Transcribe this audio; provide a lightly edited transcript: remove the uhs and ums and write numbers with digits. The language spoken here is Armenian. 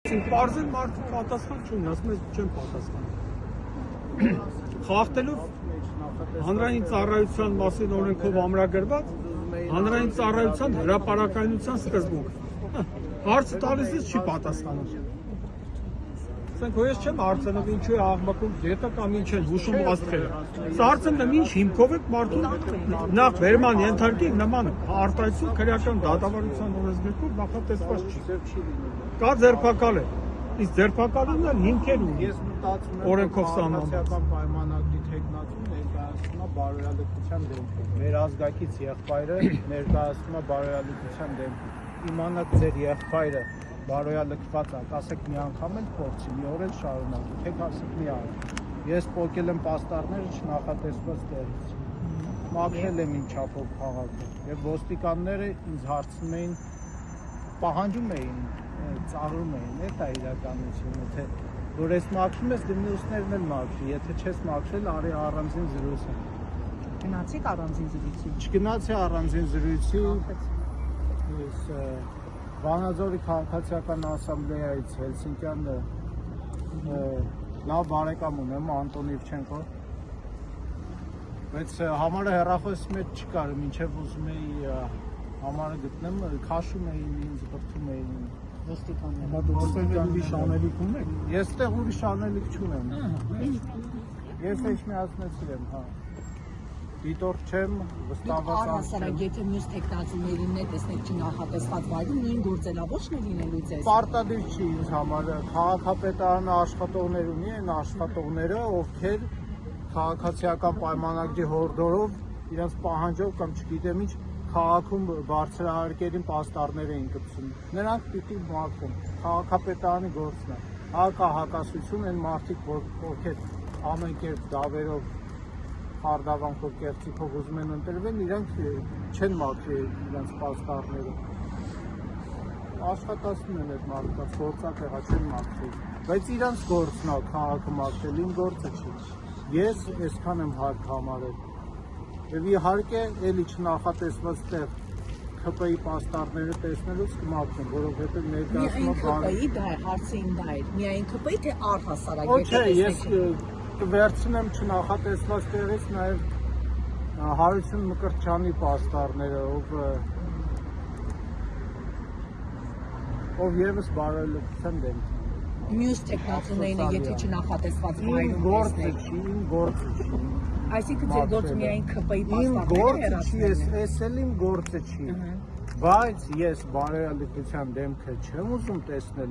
Պարզեն մարդը պատասխան չունի, ասում ես չեմ պատասխան։ Խախտելով հանրային ծառայության մասին օրենքով ամրագրված հանրային ծառայության հրապարակայնության սկզբունք։ Հարցը տալիս ես չի պատասխանում։ Ասենք ես չեմ հարցնում ինչու է աղմկում գետը կամ ինչ են հուշում աստղերը։ Սա հարցն եմ ինչ հիմքով եք մարդուն նախ վերման ենթարկի նման արտահայտություն քրեական դատավարության օրենսգրքով նախատեսված չի։ Կա ձերբակալ է։ Իսկ ձերբակալումն էլ հիմքեր ունի։ Ես մտածում եմ օրենքով սահմանված պայմանագրի թեկնածուն ներկայացնում է բարոյալության դեմքը։ Մեր ազգակից եղբայրը ներկայացնում է բարոյալության դեմքը։ Իմանաք ձեր եղբայրը բարոյալքված է, ասեք մի անգամ էլ փորձի, մի օր էլ շարունակի, թե ասեք մի օր։ Ես փոկել եմ պաստառները չնախատեսված տեղից։ Մաքրել եմ իմ չափով քաղաքը։ Եվ ոստիկանները ինձ հարցնում էին, պահանջում էին, ծաղրում էին, դա իրականությունը, թե որ ես մաքրում ես, մյուսներն էլ մաքրի, եթե չես մաքրել, արի առանձին զրույց։ Գնացիք առանձին զրույցի։ Չգնացի առանձին զրույցի, ես Վանաձորի քաղաքացիական ասամբլեայից Հելսինկյան լավ բարեկամ ունեմ Անտոն Իվչենկո, բայց համարը հեռախոսի մեջ չկար, մինչև ուզում էի համարը գտնեմ, քաշում էին ինձ, բրդում էին Ոստիկանները ուրիշ անելիք ունեք։ Ես տեղ ուրիշ անելիք չունեմ։ Ես ոչ միացնեցիր եմ, հա։ Դիտորդ չեմ, վստահված առհասարակ եթե մյուս տեխնացիներին է տեսնեք չնախատեսված վայրում նույն գործելավոճն է լինելու ձեզ։ Պարտադիր չի ինձ համար, քաղաքապետարանը աշխատողներ ունի, այն աշխատողները, ովքեր քաղաքացիական պայմանագրի հորդորով իրենց պահանջով կամ չգիտեմ ինչ քաղաքում բարձրահարկերին պաստառներ էին գցում։ Նրանք պիտի մաքրեն, քաղաքապետարանի գործն է։ Հակա հակասություն են մարդիկ, ովքեր ամեն կերպ դավերով խարդավանքով կերտիկով ուզում են ընտրվել, իրանք չեն մաքրի իրանք պաստառները։ Աշխատացնում են այդ մարդկանց, գործատեղա չեն մաքրի։ Բայց իրանք գործն է քաղաքը մաքրել, իմ գործը չի։ Ես այսքան եմ հարկ համարել։ Եվ իհարկե էլի չնախատեսված տեղ ՔՊ-ի պաստառները տեսնելուց կմաքրեմ, որովհետև ներկայացումը ՔՊ-ի դա է, հարցին դա է։ Միայն ՔՊ-ի թե առհասարակ Օքեյ, ես կվերցնեմ չնախատեսված տեղից նաև Հարություն Մկրտչյանի պաստառները, ով ևս բարոյալության դեմք։ Մյուս տեխնացիները եթե չնախատեսված վայրում տեսնեք։ Իմ գործը չի։ Այսինքն ձեր գործը միայն ՔՊ-ի Իմ պաստառները գործը չի, ես էլ իմ գործը չի։ Բայց ես բարոյալության դեմքը չեմ ուզում տեսնել։